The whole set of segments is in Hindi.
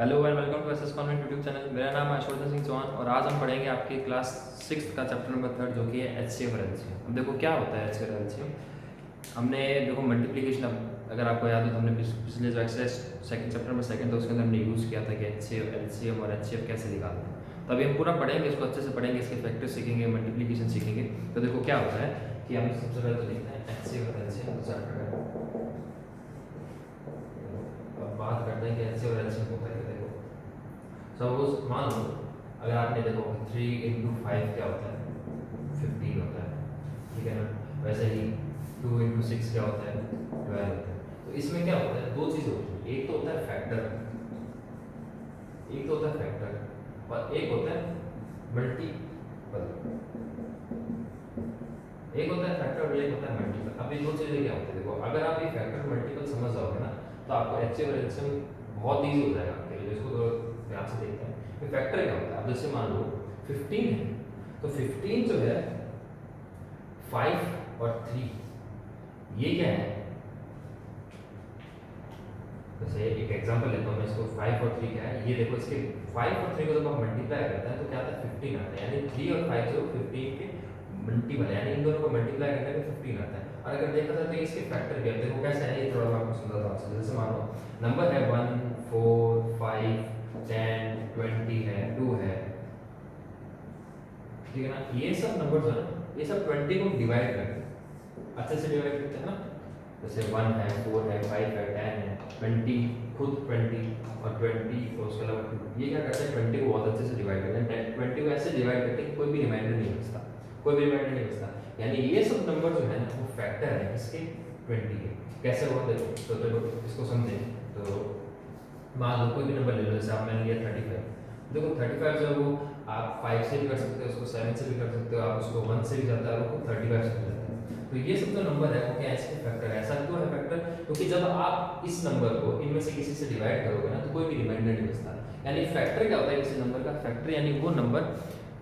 Hello and welcome to S S convent YouTube channel. मेरा नाम है अशोक सिंह चौहान और आज हम पढ़ेंगे आपकी क्लास 6 का चैप्टर नंबर 3 जो कि है एचसीएफ और एलसीएम। अब देखो क्या होता है एचसीएफ और एलसीएम। हमने देखो मल्टीप्लिकेशन, अब अगर आपको याद हो तो हमने पिछले जो एक्सरसाइज सेकंड चैप्टर में सेकंड, तो उसके अंदर हमने यूज़ किया था कि एचसीएफ एलसीएम और एचसीएफ कैसे निकालते हैं। तो अभी हम पूरा पढ़ेंगे, इसको अच्छे से पढ़ेंगे, इसके फैक्टर सीखेंगे, मल्टीप्लिकेशन सीखेंगे। तो देखो क्या होता है कि हम सबसे पहले तो देखते हैं एचसीएफ और एलसीएम चैप्टर में। अब बात करते हैं कि एचसीएफ और एलसीएम होता है। सपोज मान लो अगर आपने देखो 3 इंटू 5 क्या होता है 15 होता है, ठीक है ना। वैसे ही 2 इंटू 6 क्या होता है 12 होता है। तो इसमें क्या होता है, दो चीज़ होती है, एक तो होता है फैक्टर, और एक होता है मल्टीपल। एक होता है फैक्टर और एक होता है मल्टीपल। अब ये दो चीज़ें क्या होती है, देखो अगर आप ये फैक्टर मल्टीपल समझ जाओगे ना तो आपको एचसीएफ और एलसीएम बहुत ईजी हो जाएगा आपके लिए। इसको ध्यान से देखते हैं कि फैक्टर क्या होता है। अब जैसे मान लो 15 है, तो 15 जो है 5 और 3, ये क्या है। जैसे एक एग्जांपल लेता हूँ मैं, इसको 5 और 3 क्या है ये देखो। इसके 5 और 3 को जब आप मल्टीप्लाई करते हैं तो क्या आता है 15 आता है, यानी 3 और 5 जो 15 के मल्टीपल है, यानी इन दोनों को मल्टीप्लाई करने पे 15 आता है। और अगर देखा जाए तो इसके फैक्टर क्या है, देखो कैसे है, ये थोड़ा मैं आपको समझाता हूँ। जैसे मान लो नंबर है 1 4 5 10 20 है, 2 है, ठीक है ना। ये सब नंबर्स है ना, ये सब 20 को डिवाइड करते हैं, अच्छे से डिवाइड करते हैं ना। जैसे 1 है 4 है 5 है 10 है 20, खुद 20 और 20 और उसके अलावा 2, ये क्या करते हैं 20 को बहुत अच्छे से डिवाइड करते हैं। 20 को ऐसे डिवाइड करते हैं कि कोई भी रिमाइंडर नहीं बचता, कोई भी रिमाइंडर नहीं बचता। यानी ये सब नंबर जो है ना वो फैक्टर है इसके 20 के। कैसे हुआ देखो, तो देखो इसको समझें। तो मान लो कोई भी नंबर ले लो, जैसे आप मैंने लिया 35। देखो 35 जो है वो आप 5 से भी कर सकते हो, उसको 7 से भी कर सकते हो, आप उसको 1 से भी जाता है, वो 35 से भी जाता है। तो ये सब जो नंबर है वो क्या है, इसके फैक्टर है। ऐसा क्यों है फैक्टर, क्योंकि जब आप इस नंबर को इनमें से किसी से डिवाइड करोगे ना तो कोई भी रिमाइंडर नहीं बचता। यानी फैक्टर क्या होता है किसी नंबर का, फैक्टर यानी वो नंबर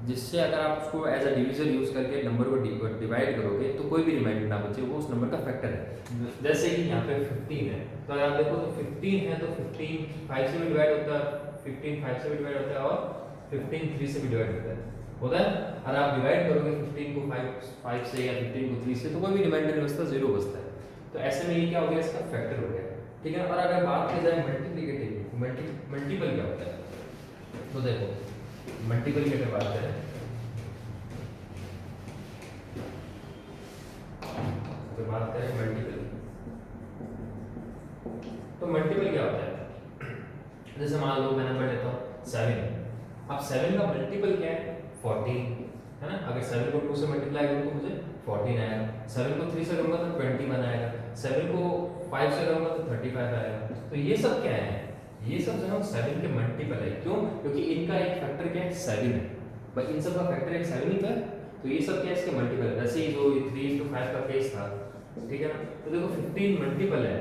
जिससे अगर आप उसको एज अ डिविजर यूज करके नंबर को डिवाइड करोगे तो कोई भी रिमाइंडर ना बचे, वो उस नंबर का फैक्टर है। जैसे कि यहाँ पे 15 है, तो अगर आप देखो तो 15 है तो 15 5 से भी डिवाइड होता है, 15 5 से भी डिवाइड होता है, और 15 3 से भी डिवाइड होता है। और आप डिवाइड करोगे 15 को 5 से या 15 को 3 से तो कोई भी रिमाइंडर नहीं बचता, जीरो बचता है। तो ऐसे में ये क्या हो गया, इसका फैक्टर हो गया, ठीक है। और अगर बात की जाए मल्टीप्लिकेटिव मल्टीपल क्या होता है, तो देखो मल्टीपल की अगर बात करें तो बात करें मल्टीपल, तो मल्टीपल क्या होता है। जैसे मान लो मैं नंबर लेता हूँ 7। अब 7 का मल्टीपल क्या है 14, है ना। अगर 7 को 2 से मल्टीप्लाई करूँ तो मुझे 14 आएगा, 7 को 3 से करूँगा तो 21 आएगा, 7 को 5 से करूँगा तो 35 आएगा। तो ये सब क्या है, ये सब जो है 7 के मल्टीपल है। क्यों, क्योंकि इनका एक फैक्टर क्या है 7 है, बट इन सब का फैक्टर एक 7 ही था। तो ये सब क्या है इसके मल्टीपल। जैसे ही जो 3:5 का केस था, ठीक है ना। तो देखो 15 मल्टीपल है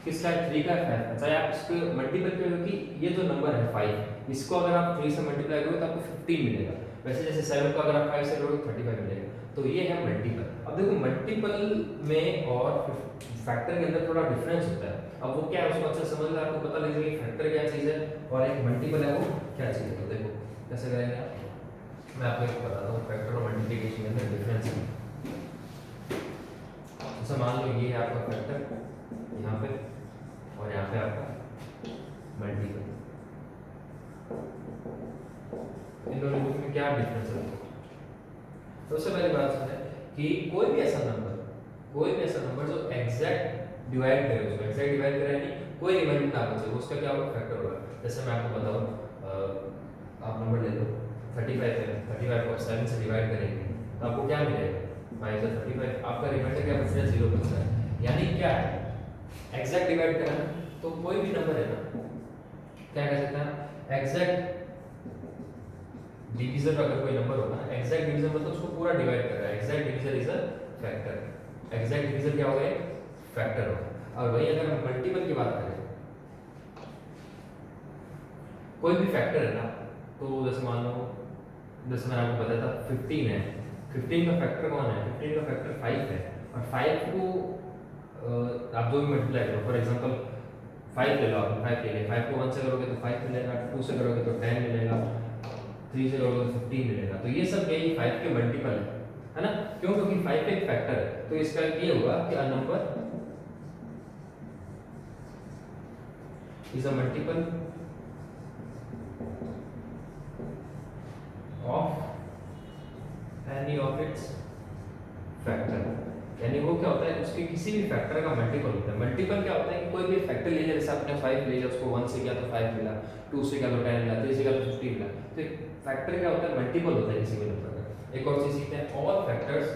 किसका है, 3 का है। अच्छा आप इसको मल्टीपल करो कि ये जो नंबर है 5, इसको अगर आप 3 से मल्टीप्लाई करोगे तो आपको 15 मिलेगा। वैसे जैसे 7 को अगर आप 5 से करोगे तो 35 मिलेगा। तो ये है मल्टीपल। अब देखो मल्टीपल में और फैक्टर के अंदर थोड़ा डिफरेंस होता है। अब वो क्या है उसको अच्छे समझ ले, आपको पता लग जाएगा कि फैक्टर क्या चीज़ है और एक मल्टीपल है वो क्या चीज़ है। तो देखो कैसे करेंगे आप, मैं आपको एक बताता हूँ फैक्टर और मल्टीप्लिकेशन के अंदर डिफरेंस है। जैसे मान लो ये है आपका फैक्टर यहाँ पे और यहाँ पे आपका मल्टीपल, इन दोनों में क्या डिफरेंस है। तो सबसे पहली बात है कि कोई भी ऐसा नंबर जो एग्जैक्ट डिवाइड करे, उसको एग्जैक्ट डिवाइड करे यानी कोई रिमाइंडर ना बचे, उसका क्या होगा फैक्टर होगा। जैसे मैं आपको बताऊँ, आप नंबर ले लो 35 है, 35 को 7 से डिवाइड करेंगे तो आपको क्या मिलेगा 5 से 35, आपका रिमाइंडर क्या बच रहा है 0 बच रहा है। यानी क्या है एग्जैक्ट डिवाइड करना, तो कोई भी नंबर है ना क्या कह सकते हैं एग्जैक्ट डिवीजर। अगर कोई नंबर होगा ना एग्जैक्ट डिवीजर मतलब उसको पूरा डिवाइड कर रहा है, exact divisor is a factor. Exact divisor क्या होगा फैक्टर होगा। और वही अगर हम मल्टीपल की बात करें, कोई भी फैक्टर है ना, तो जैसे मान लो जैसे मैंने आपको बताया था 15 है, 15 का फैक्टर कौन है, 15 का फैक्टर 5 है। और 5 को आप जो भी मल्टीप्लाई करो, फॉर एग्जांपल 5 ले लो, आपने 5 ले लिया, 5 को 1 से करोगे तो 5 मिलेगा, 2 से करोगे तो 10 मिलेगा, 3 से करोगे तो 15 मिलेगा। तो ये सब यही 5 के मल्टीपल है ना? क्यों? क्योंकि 5 एक फैक्टर है। तो इसका ये होगा कि a number is a multiple of any of its factor. यानी वो क्या होता है, उसके किसी भी फैक्टर का मल्टीपल होता है। मल्टीपल क्या होता है कि कोई भी फैक्टर ले लिया, जैसे आपने 5 ले लिया, उसको 1 से किया तो 5 मिला, 2 से किया तो 10 मिला, 3 से किया तो 15 मिला। तो एक फैक्टर क्या होता है, मल्टीपल होता है किसी भी नंबर का। एक और चीज सीखते हैं, ऑल फैक्टर्स,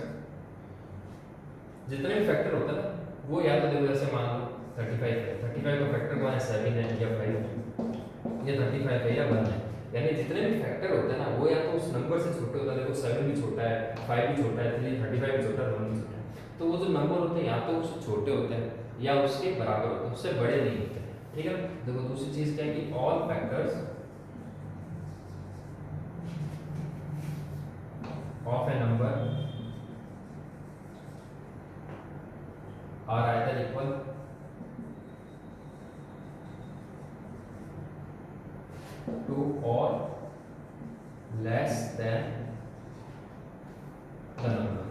जितने भी फैक्टर होता है ना, वो या तो देखो जैसे मान लो 35 है, 35 का फैक्टर कौन है, 7 है या 5, ये 35 है या 1 है। यानी जितने भी फैक्टर होते हैं ना, वो या तो उस नंबर से छोटे होते हैं। देखो 7 भी छोटा है, 5 भी छोटा है, 35 भी छोटा है, 1 भी छोटा है। तो वो जो नंबर होते हैं या तो उससे छोटे होते हैं या उसके बराबर होते हैं, उससे बड़े नहीं होते। ठीक है। देखो दूसरी चीज क्या है कि all factors of a number are either equal to और लेस देन द नंबर।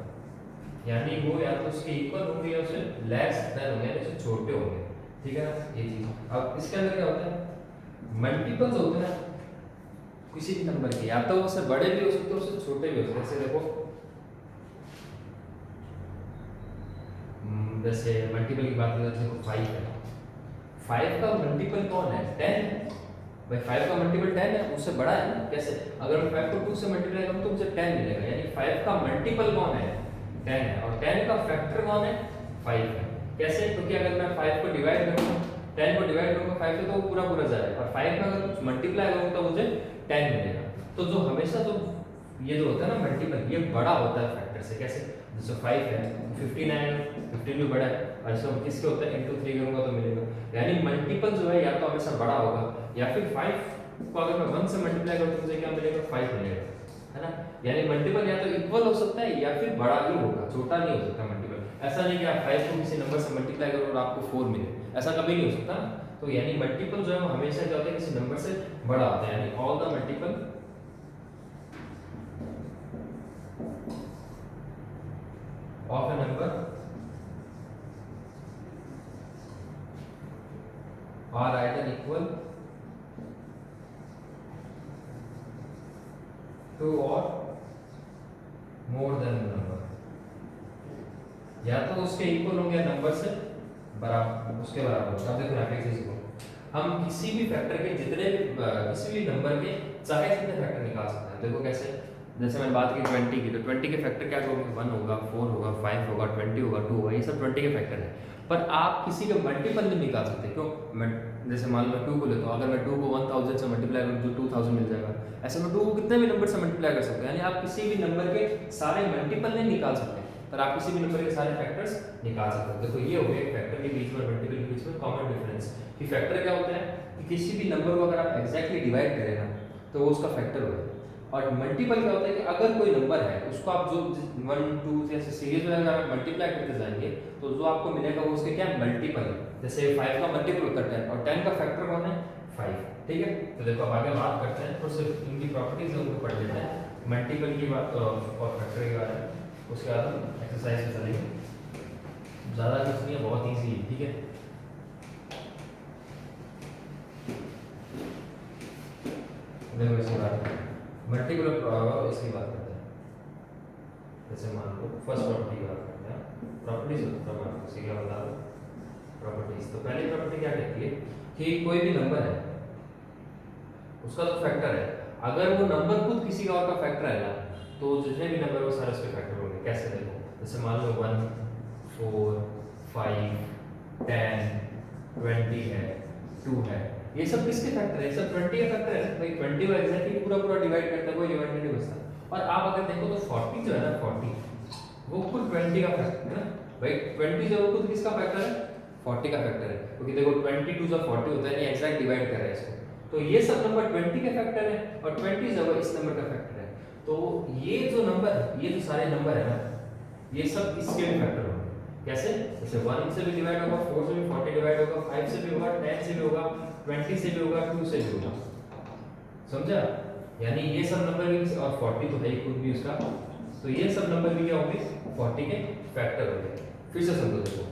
यानी वो या तो उसके इक्वल होंगे या उससे लेस देन होंगे, यानी उससे छोटे होंगे। ठीक है ना, ये चीज। अब इसके अंदर क्या होता है, मल्टीपल्स होते हैं किसी भी नंबर के, या तो उससे बड़े भी हो सकते हैं, उससे छोटे भी हो सकते हैं। जैसे देखो जैसे मल्टीपल की बात करें तो 5 है, 5 का मल्टीपल कौन है, 10 भाई। 5 का मल्टीपल 10 है, उससे बड़ा है ना। कैसे? अगर मैं 5 को 2 से मल्टीप्लाई करूं तो मुझे 10 मिलेगा। यानी 5 का मल्टीपल कौन है, 10 है, और 10 का फैक्टर कौन है, 5 है। कैसे? क्योंकि अगर मैं 5 को डिवाइड करूंगा, 10 को डिवाइड करूंगा 5 से, तो वो पूरा पूरा जाएगा, और 5 में अगर कुछ मल्टीप्लाई करूंगा तो मुझे 10 मिलेगा। तो जो हमेशा जो ये जो होता है ना मल्टीपल, ये बड़ा होता है फैक्टर से। कैसे? जैसे 5 है, 15 है, 15 भी बड़ा है, और इसको किसके होता है, इनटू 3 करूंगा तो मिलेगा। यानी मल्टीपल जो है या तो हमेशा बड़ा होगा, या फिर 5 को अगर मैं 1 से मल्टीप्लाई करूं तो मुझे क्या मिलेगा, 5 मिलेगा, है ना। यानी मल्टीपल या तो इक्वल हो सकता है या फिर बड़ा ही होगा, छोटा नहीं हो सकता मल्टीपल। ऐसा नहीं कि आप 5 को किसी नंबर से मल्टीप्लाई करो और आपको 4 मिले, ऐसा कभी नहीं हो सकता ना। तो यानी मल्टीपल जो है वो हमेशा क्या होता है, किसी नंबर से बड़ा होता है। यानी all the multiple of a number are either equal to or more than the number। या तो उसके इक्वल होंगे नंबर से बराबर, उसके बराबर। अब देखो यहाँ पे चीज को, हम किसी भी फैक्टर के जितने भी किसी भी नंबर के चाहे जितने फैक्टर निकाल सकते हैं। देखो कैसे, जैसे मैंने बात की 20 की, तो 20 के फैक्टर क्या होंगे, 1 होगा, 4 होगा, 5 होगा, 20 होगा, 2 होगा, ये सब 20 के फैक्टर है। पर आप किसी के मल्टीपल नहीं निकाल सकते। क्यों? मैं जैसे मान लो मैं 2 को लेता हूँ, अगर मैं 2 को 1000 से मल्टीप्लाई करूँ तो 2000 मिल जाएगा। ऐसे मैं 2 को कितने भी नंबर से मल्टीप्लाई कर सकते हैं। यानी आप किसी भी नंबर के सारे मल्टीपल नहीं निकाल सकते, पर आप किसी भी नंबर के सारे फैक्टर्स निकाल सकते हो। देखो ये हो गया फैक्टर के बीच में, मल्टीपल के बीच में कॉमन डिफरेंस कि फैक्टर क्या होता है कि किसी भी नंबर को अगर आप एग्जैक्टली डिवाइड करें ना, तो वो उसका फैक्टर होगा। और मल्टीपल क्या होता है कि अगर कोई नंबर है उसको आप जो 1 2 ऐसे सीरीज में अगर आप मल्टीप्लाई करते जाएंगे तो जो आपको मिलेगा वो उसके क्या मल्टीपल है। जैसे 5 का मल्टीपल होता है 10, और 10 का फैक्टर कौन है, 5। ठीक है। तो देखो अब आगे बात करते हैं, तो सिर्फ इनकी प्रॉपर्टीज है उनको पढ़ लेते हैं, मल्टीपल की बात और फैक्टर के बारे में। उसके बाद हम एक्सरसाइज में चलेंगे। ज़्यादा कुछ नहीं है, बहुत ईजी है। ठीक है। देखो इसकी बात मल्टीपल इसकी बात करते हैं। जैसे मान लो फर्स्ट प्रॉपर्टी की बात करते हैं, प्रॉपर्टीज होता है, मैं उसी का बता दूं प्रॉपर्टीज। तो पहली प्रॉपर्टी क्या कहती है कि कोई भी नंबर है उसका जो फैक्टर है, अगर वो नंबर खुद किसी और का फैक्टर है ना, तो जितने भी नंबर वो सारे उसके फैक्टर होंगे। कैसे? देखो जैसे मान लो 1 4 5 10 20 है, 2 है, ये सब किसके फैक्टर है, सब 20 का फैक्टर है भाई। 20 को एग्जैक्टली पूरा पूरा डिवाइड करता है, कोई डिवाइड नहीं बचता। और आप अगर देखो तो 40 जो है ना, 40 वो खुद 20 का फैक्टर है ना भाई। 20 जो खुद किसका फैक्टर है, 40 का फैक्टर है। क्योंकि देखो 22 जो 40 होता है, नहीं एग्जैक्ट डिवाइड कर रहा है इसको, तो ये सब नंबर 20 के फैक्टर है, और 20 जो है इस नंबर का फैक्टर है। तो ये जो नंबर, ये जो सारे नंबर है ना, ये सब इसके भी फैक्टर होंगे। कैसे? जैसे 1 से भी डिवाइड होगा, 4 से भी 40 डिवाइड होगा, 5 से भी होगा, 10 से भी होगा, 20 से भी होगा, 2 से भी होगा। समझा? यानी ये सब नंबर भी, और 40 तो है ही खुद भी उसका, तो ये सब नंबर भी क्या होंगे? 40 के फैक्टर होंगे। फिर से समझो, देखो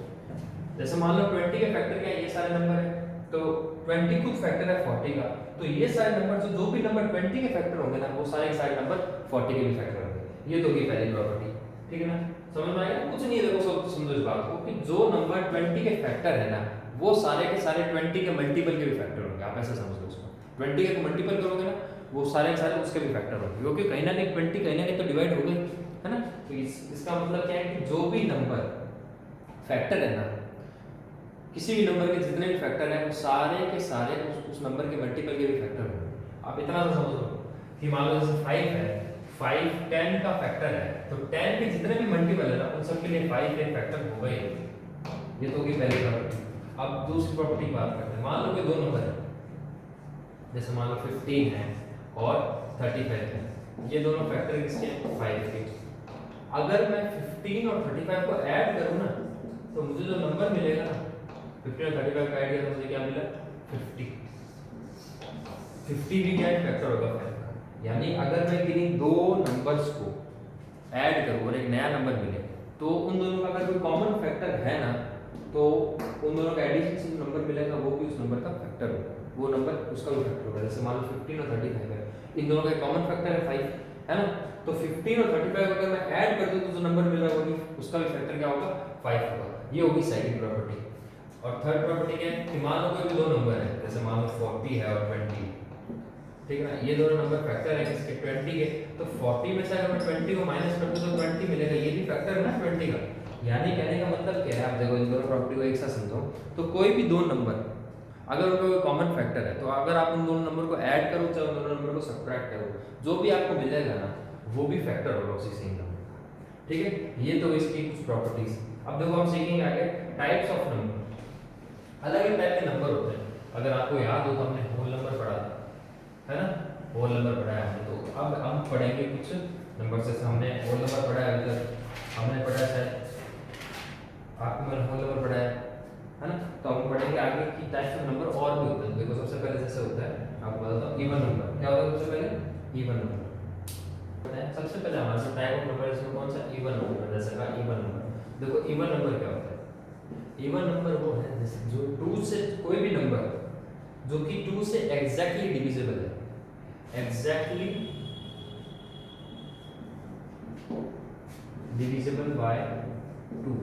जैसे मान लो 20 के फैक्टर क्या है? ये सारे नंबर है, तो 20 खुद फैक्टर है 40 का, तो ये सारे नंबर जो भी नंबर 20 के फैक्टर होंगे ना, वो सारे के सारे नंबर 40 के भी फैक्टर होंगे। ये तो होगी पहली प्रॉपर्टी, ठीक है ना? समझ में आएगा? कुछ नहीं है, देखो सब समझो इस बात को कि जो नंबर 20 के फैक्टर है ना, वो सारे के सारे 20 के मल्टीपल के भी फैक्टर होंगे। आप ऐसे समझ लो उसको, 20 के मल्टीपल करोगे ना, वो सारे के सारे उसके भी फैक्टर होंगे, क्योंकि कहीं ना कहीं 20 कहीं ना कहीं तो डिवाइड हो गई है ना। तो इसका मतलब क्या है कि जो भी नंबर फैक्टर है ना, किसी भी नंबर के जितने भी फैक्टर हैं, वो सारे के सारे उस नंबर के मल्टीपल के भी फैक्टर होंगे। आप इतना तो समझ लो कि मान लो जैसे 5 है, 5 10 का फैक्टर है, तो 10 के जितने भी मल्टीपल है ना, उन सब के लिए 5 के फैक्टर हो गए। ये तो होगी पहली प्रॉपर्टी। अब दूसरी प्रॉपर्टी की बात करते हैं। मान लो कि दो नंबर है, जैसे मान लो 15 है और 35 है, ये दोनों फैक्टर किसके हैं? 5 के। अगर मैं 15 और 35 को ऐड करूं ना, तो मुझे जो नंबर मिलेगा ना, 15 और 35 का ऐड किया तो मुझे क्या मिला? 50। 50 भी क्या है? फैक्टर होगा 5 का। यानी अगर मैं किन्हीं दो नंबर्स को ऐड करूं और एक नया नंबर मिले, तो उन दोनों का अगर कोई कॉमन फैक्टर है ना, तो उन दोनों का एडिशन से जो नंबर मिलेगा वो भी उस नंबर का फैक्टर होगा, वो नंबर उसका भी फैक्टर होगा। जैसे मान लो 15 और 35 है, इन दोनों का कॉमन फैक्टर है 5, है ना? तो 15 और 35 अगर मैं ऐड कर दूं तो जो नंबर मिल रहा है वो उसका भी फैक्टर क्या होगा? 5 होगा। ये होगी सेकंड प्रॉपर्टी। और थर्ड प्रॉपर्टी क्या है कि मान लो कोई भी दो नंबर है, जैसे मान लो 40 है और 20, ठीक है ना? ये दोनों नंबर फैक्टर है किसके? 20 के। तो 40 में से अगर मैं 20 को माइनस कर दूं तो 20 मिलेगा, ये भी फैक्टर है ना 20 का। यानी कहने का मतलब क्या है? आप देखो इन दोनों प्रॉपर्टी को एक साथ समझो, तो कोई भी दो नंबर अगर उनका कोई कॉमन फैक्टर है, तो अगर आप उन दोनों नंबर को ऐड करो चाहे उन दोनों नंबर को सब्ट्रैक्ट करो, जो भी आपको मिलेगा ना, वो भी फैक्टर होगा उसी सेम नंबर का, ठीक है? ये तो इसकी कुछ प्रॉपर्टीज। अब देखो हम सीखेंगे आगे टाइप्स ऑफ नंबर। अलग अलग टाइप के नंबर होते हैं। अगर आपको याद हो तो हमने होल नंबर पढ़ा था, है ना? होल नंबर पढ़ा है हमने। तो अब हम पढ़ेंगे कुछ नंबर से। हमने होल नंबर पढ़ा है, अभी तक हमने पढ़ा है, आपको मैंने होल नंबर पढ़ा है ना? तो हम पढ़ेंगे आगे की टाइप्स ऑफ नंबर और भी होते हैं। देखो सबसे पहले जैसे होता है, आपको बताता हूँ इवन नंबर। क्या होता है सबसे पहले? इवन नंबर पता है। सबसे पहले हमारे पास टाइप ऑफ नंबर इसमें कौन सा? Even number. जैसे का इवन नंबर, देखो इवन नंबर क्या होता है? इवन नंबर वो है जैसे जो 2 से, कोई भी नंबर जो कि 2 से एग्जैक्टली डिविजिबल है, एग्जैक्टली डिविजिबल बाय 2।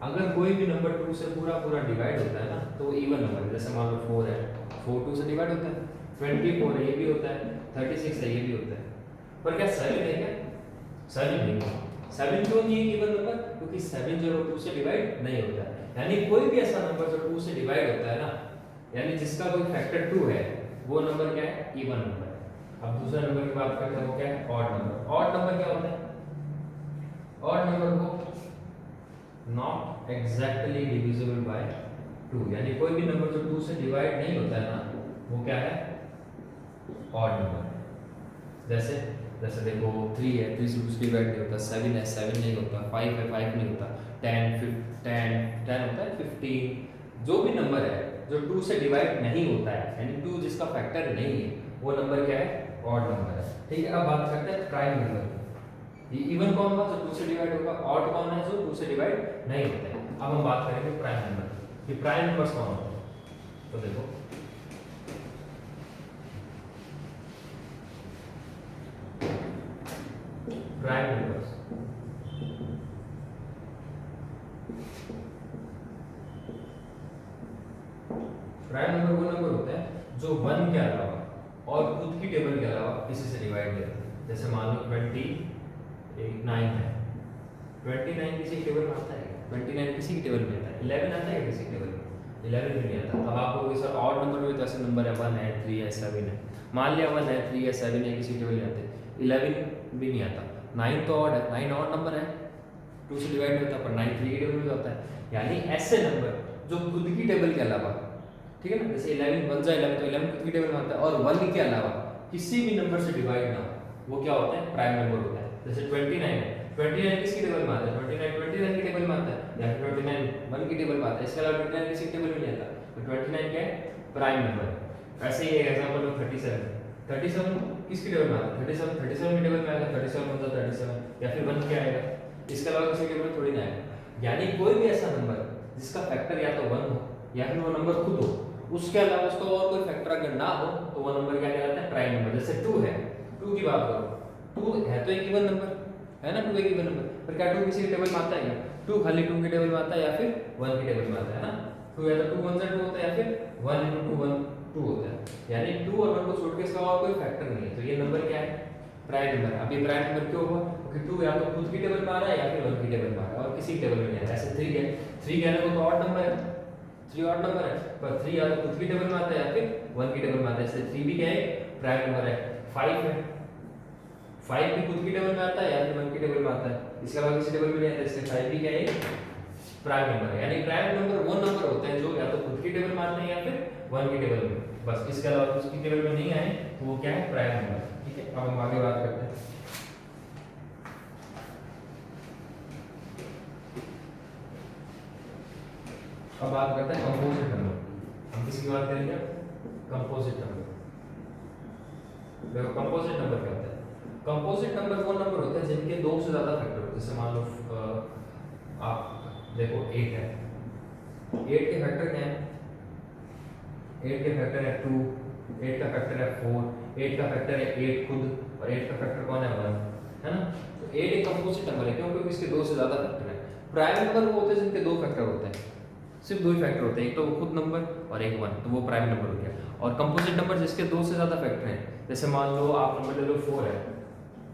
अगर कोई भी नंबर 2 से पूरा पूरा डिवाइड होता है ना, तो वो इवन नंबर है। जैसे मान लो 4 है, 4 2 से डिवाइड होता है, 24 है, ये भी होता है, 36 है, ये भी होता है। पर क्या 7 है? क्या 7 नहीं है? 7 क्यों नहीं है इवन नंबर? क्योंकि 7 जो 2 से डिवाइड नहीं होता है। यानी कोई भी ऐसा नंबर जो 2 से डिवाइड होता है ना, यानी जिसका कोई फैक्टर 2 है, वो नंबर क्या है? इवन नंबर है। अब दूसरा नंबर की बात करते हैं, वो क्या है? Odd number. ऑड नंबर क्या होता है? ऑड नंबर को नॉट एग्जैक्टली डिविजिबल बाय 2, यानी कोई भी नंबर जो 2 से डिवाइड नहीं होता है ना, वो क्या है? Odd number. जैसे जैसे देखो 3 है, 3 से 2 से डिवाइड नहीं होता, 7 है, 7 नहीं होता, 5 है, 5 नहीं होता, 10 10 होता है, 15। जो भी नंबर है जो 2 से डिवाइड नहीं होता है, यानी 2 जिसका फैक्टर नहीं है, वो नंबर क्या है? ऑड नंबर है, ठीक है? अब बात करते हैं प्राइम नंबर। ये इवन कौन होगा? जो 2 से डिवाइड होगा। ऑड कौन है? जो 2 से डिवाइड नहीं होता है। अब हम बात करेंगे प्राइम नंबर। ये प्राइम नंबर्स कौन होते हैं? तो देखो प्राइम नंबर्स, प्राइम नंबर वो नंबर होते हैं जो 1 के अलावा और खुद की टेबल के अलावा किसी से डिवाइड नहीं होते। जैसे मान लो 29 है, 29 किसी टेबल में आता है? 29 किसी की टेबल में आता है? 11 आता है किसी टेबल में? 11 भी नहीं आता। अब आपको कोई सा ऑड नंबर में तो ऐसे नंबर है 1 है, 3 है, 7 है, मान लिया 1 है, 3 है, 7 है, किसी टेबल में आते, 11 भी नहीं आता। 9 तो ऑड है, 9 ऑड नंबर है, 2 से डिवाइड नहीं होता, पर 9 3 की टेबल में होता है। यानी ऐसे नंबर जो खुद की टेबल के अलावा, ठीक है ना? जैसे 11 1 जा 11, तो 11 खुद की टेबल में आता है, और 1 के अलावा किसी भी नंबर से डिवाइड ना हो, वो क्या होता है? प्राइम नंबर होता है। जैसे 29 है, 29 किसकी टेबल में आता है? 29 की टेबल में आता है, या फिर 29 1 की टेबल में आता है। इसके अलावा 29 किसी टेबल में नहीं आता, तो 29 क्या है? प्राइम नंबर है। ऐसे ही एक एग्जांपल लो 37 किसकी टेबल में आता है? 37 की टेबल में आएगा, 37 1 37, या फिर 1 क्या आएगा? इसके अलावा किसी टेबल में थोड़ी ना आएगा। यानी कोई भी ऐसा नंबर जिसका फैक्टर या तो 1 हो या फिर वो नंबर खुद हो, उसके अलावा उसका और कोई फैक्टर अगर ना हो तो वो नंबर क्या कहलाता है? Prime number. जैसे 2 है, 2 की बात करो, 2 है तो एक इवन नंबर है ना, 2 एक इवन नंबर, पर क्या 2 किसी की टेबल में आता है क्या? 2 खाली 2 की टेबल में आता है या फिर 1 की टेबल में आता है ना। 2 या तो 2 1 2 होता है, या फिर 1 * 2 1 2 होता है। यानी 2 और 1 को छोड़ के इसका और कोई फैक्टर नहीं है, तो ये नंबर क्या है? Prime number. अब ये प्राइम नंबर क्यों हुआ? क्योंकि 2 या तो खुद की टेबल में आ रहा है या फिर 1 की टेबल में आ रहा है, और किसी टेबल में नहीं आ रहा है। ऐसे 3 है, 3 कहने को तो ऑड नंबर है, 3 ऑड नंबर है, पर 3 या तो खुद की टेबल में आता है या फिर 1 की टेबल में आता है, इसलिए 3 भी क्या है? प्राइम नंबर है। 5 है, 5 भी खुद की टेबल में आता है या फिर 1 की टेबल में आता है, इसके अलावा किसी टेबल में नहीं आता, इसलिए 5 भी क्या है? प्राइम नंबर है। यानी प्राइम नंबर वो नंबर होते हैं जो या तो खुद की टेबल में आते हैं या फिर 1 की टेबल में, बस इसके अलावा उसकी टेबल में नहीं आए तो वो क्या है? Prime number. ठीक है, अब हम आगे बात करते हैं। अब बात करते हैं कंपोजिट नंबर। हम किसकी बात करेंगे? Composite number. देखो कंपोजिट नंबर क्या होता है? कंपोजिट नंबर वो नंबर होते हैं जिनके दो से ज्यादा फैक्टर होते हैं। जैसे मान लो आप देखो 8 है, 8 के फैक्टर क्या है? 8 के फैक्टर है 2, 8 का फैक्टर है 4, 8 का फैक्टर है 8 खुद, और 8 का फैक्टर कौन है? 1, है ना। तो 8 एक कंपोजिट नंबर है, क्यों? क्योंकि इसके दो से ज्यादा फैक्टर है। प्राइम नंबर वो होते हैं जिनके दो फैक्टर होते हैं, सिर्फ दो ही फैक्टर होते हैं, एक तो वो खुद नंबर और एक 1, तो वो प्राइम नंबर हो गया। और कंपोजिट नंबर जिसके दो से ज्यादा फैक्टर हैं, जैसे मान लो आप नंबर ले लो 4 है,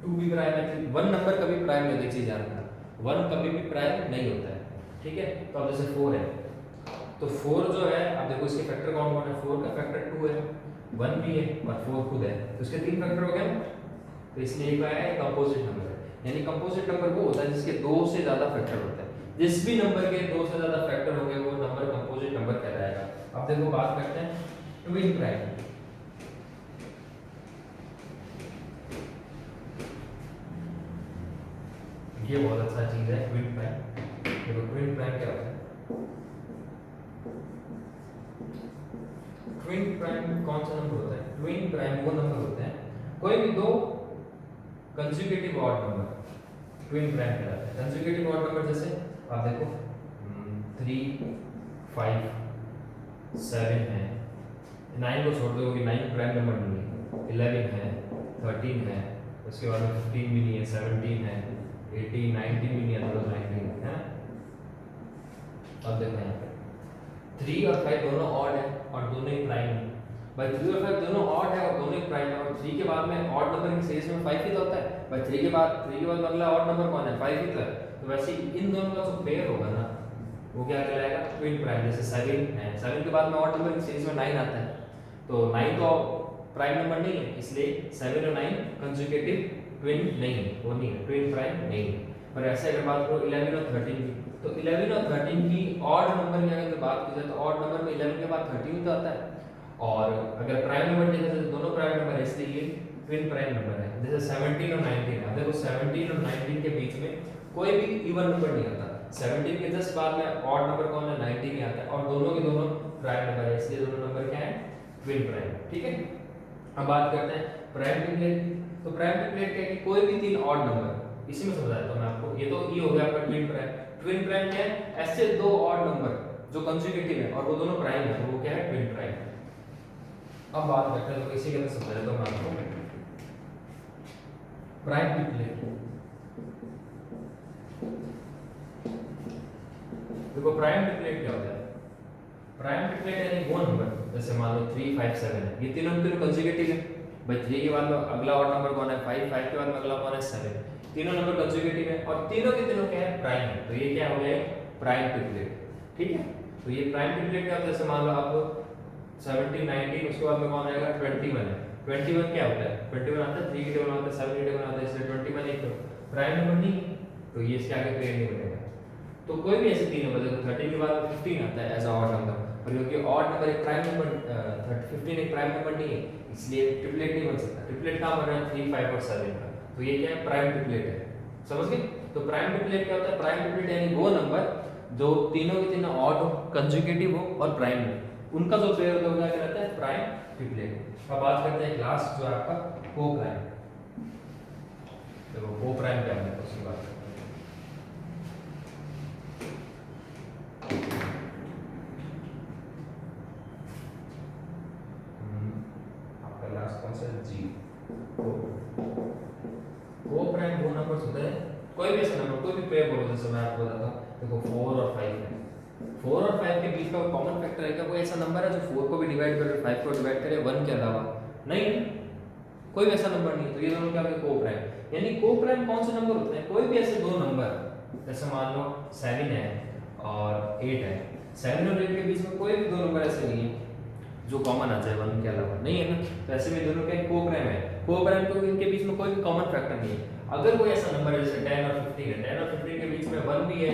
2 भी प्राइम है, 1 नंबर कभी प्राइम नहीं होता, चीज याद रखना, 1 कभी भी प्राइम नहीं होता है। ठीक है, तो अब जैसे 4 है, तो 4 जो है, अब देखो इसके फैक्टर कौन कौन है? 4 का फैक्टर 2 है, 1 भी है और 4 खुद है, तो इसके 3 फैक्टर हो गए। तो इसलिए क्या है? कंपोजिट नंबर है। यानी कंपोजिट नंबर वो होता है जिसके दो से ज्यादा फैक्टर होते हैं। जिस भी नंबर के दो से ज्यादा फैक्टर होंगे वो नंबर कंपोजिट नंबर कहलाएगा। अब देखो बात करते हैं ट्विन प्राइम। ये बहुत अच्छा चीज है ट्विन प्राइम। देखो ट्विन प्राइम क्या होता है? ट्विन प्राइम कौन सा नंबर होता है? ट्विन प्राइम वो नंबर होते हैं कोई भी दो consecutive odd number twin prime कहलाता है। कंसेक्यूटिव ऑड नंबर जैसे आप देखो 3 5 7 है, 9 को छोड़ दो क्योंकि 9 प्राइम नंबर नहीं है, 11 है, 13 है, उसके बाद में 15 भी नहीं है, 17 है, 18 19 भी नहीं है, 19 है ना। अब देखो यहाँ पे 3 और 5 दोनों ऑड है और दोनों ही प्राइम है। भाई 3 और 5 दोनों ऑड है और दोनों ही प्राइम है, और 3 के बाद में ऑड नंबर की सीरीज में 5 ही तो होता है। भाई 3 के बाद अगला ऑड नंबर कौन है? 5 ही तो है। तो वैसे इन दोनों का जो पेयर होगा ना वो क्या कहलाएगा? Twin prime. जैसे 7 है, 7 के बाद में ऑड नंबर की सीरीज में 9 आता है, तो 9 तो प्राइम नंबर नहीं है, इसलिए 7 और 9 कंसेक्यूटिव ट्विन नहीं है, वो नहीं है, ट्विन प्राइम नहीं है। पर ऐसे अगर बात करो 11 और 13 की, तो 11 और 13 की ऑड नंबर की अगर बात की जाए तो ऑड नंबर में 11 के बाद 13 तो आता है, और अगर प्राइम नंबर देखा जाए तो दोनों प्राइम नंबर है, इसलिए ये ट्विन प्राइम नंबर है। जैसे 17 और 19 है, देखो 17 और 19 के बीच में कोई भी इवन नंबर नहीं आता, 17 के जस्ट बाद में ऑड नंबर कौन है? 19 ही आता है, और दोनों के दोनों प्राइम नंबर है, इसलिए दोनों नंबर क्या है? Twin prime. ठीक है, अब बात करते हैं प्राइम ट्रिपलेट की। तो प्राइम ट्रिपलेट क्या है कि कोई भी 3 ऑड नंबर, इसी में समझाता हूं मैं आपको। ये तो ये हो गया आपका ट्विन प्राइम। ट्विन प्राइम क्या है? ऐसे दो ऑड नंबर जो कंसेक्यूटिव है और वो दोनों प्राइम है, तो वो क्या है? Twin prime. अब बात करते हैं तो इसी के अंदर समझा देता हूं मैं आपको प्राइम ट्रिपलेट। देखो प्राइम ट्रिपलेट क्या होता है? प्राइम ट्रिपलेट यानी वो नंबर, जैसे मान लो 3 5 7 है, ये तीनों कंसेक्यूटिव है। भाई 3 के बाद में अगला ऑड नंबर कौन है? 5, 5 के बाद में अगला कौन है? 7। तीनों नंबर कंसेक्यूटिव है और तीनों के तीनों क्या है? प्राइम है, तो ये क्या हो गया? Prime triplet. ठीक है, तो ये प्राइम ट्रिपलेट क्या होता है? जैसे मान लो आप 17 19, उसके बाद में कौन आएगा? 21 है। 21 क्या होता है? 21 आता है 3 की टेबल में आता है, 7 की टेबल में आता है, इसलिए 21 एक प्राइम नंबर नहीं है, तो ये इसके आगे पेयर नहीं बनेगा। तो कोई भी ऐसे तीन नंबर, देखो 13 के बाद 15 आता है एज अ ऑड नंबर, और क्योंकि ऑड नंबर एक प्राइम नंबर 15 एक प्राइम नंबर नहीं है, इसलिए ट्रिपलेट नहीं बन सकता। ट्रिपलेट कहाँ बन रहा है? 3 5 और 7 का, तो ये क्या है? प्राइम ट्रिपलेट है। समझ गए? तो प्राइम ट्रिपलेट क्या होता है? प्राइम ट्रिपलेट यानी वो नंबर जो तीनों के तीनों ऑड हो, कंसेक्यूटिव हो और प्राइम हो, उनका जो पेयर होता है वो क्या कहलाता है? Prime triplet. अब बात करते हैं लास्ट जो है आपका को प्राइम। देखो को प्राइम क्या है उसकी बात करते हैं। आपका लास्ट कौन सा है? जी। को प्राइम वो नंबर्स होते हैं, कोई भी ऐसा नंबर, कोई भी पेयर बोलो, जैसे मैं आपको बताता हूँ, देखो 4 और 5 है, 4 और 5 के बीच का कॉमन फैक्टर है क्या? कोई ऐसा नंबर है जो 4 को भी डिवाइड करे, 5 को डिवाइड करे 1 के अलावा? नहीं, कोई वैसा नंबर नहीं है। तो ये दोनों क्या होंगे? को प्राइम। यानी को प्राइम कौन से नंबर होते हैं? कोई भी ऐसे दो नंबर, जैसे मान लो 7 है और 8 है, 7 और 8 के बीच में कोई भी दो नंबर ऐसे नहीं है जो कॉमन आ जाए 1 के अलावा, नहीं है ना? तो ऐसे में दोनों क्या को प्राइम है। को प्राइम तो इनके बीच में कोई भी कॉमन फैक्टर नहीं है। अगर कोई ऐसा नंबर है जैसे 10 और 15 है, 10 और 15 के बीच में 1 भी है,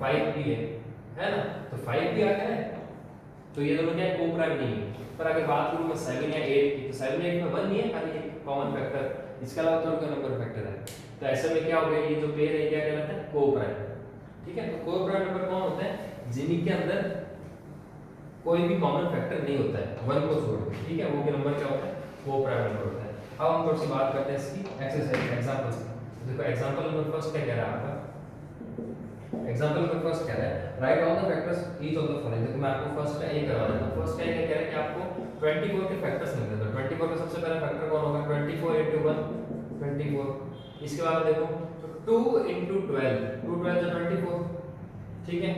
5 भी है ना? तो 5 भी आ गया है, तो ये दोनों क्या है? को प्राइम नहीं है। पर अगर बात करूं मैं 7 या 8 की, तो 7 या 8 में 1 नहीं है, खाली एक कॉमन फैक्टर, इसके अलावा तो कोई नंबर फैक्टर है। तो ऐसे में क्या हो गया? ये जो पेयर है क्या कहलाता है? को प्राइम। ठीक है, तो को प्राइम नंबर कौन होता है? जिनके अंदर कोई भी कॉमन फैक्टर नहीं होता है 1 को छोड़ के। ठीक है, वो के नंबर क्या होता है? को प्राइम नंबर होता है। अब हम थोड़ी सी बात करते हैं इसकी एक्सरसाइज एग्जांपल्स की। देखो एग्जांपल नंबर फर्स्ट क्या कह रहा है आपका? एग्जांपल नंबर फर्स्ट कह रहा है right all the factors each of the following. देखो मैं आपको फर्स्ट का ये करवा देता हूं। फर्स्ट का ये कह रहा है कि आपको 24 के फैक्टर्स निकालने हैं। 24 का सबसे पहला फैक्टर कौन होगा? 24 into 1 24। इसके बाद देखो 2 into 12, 2 12 जो 24। ठीक है,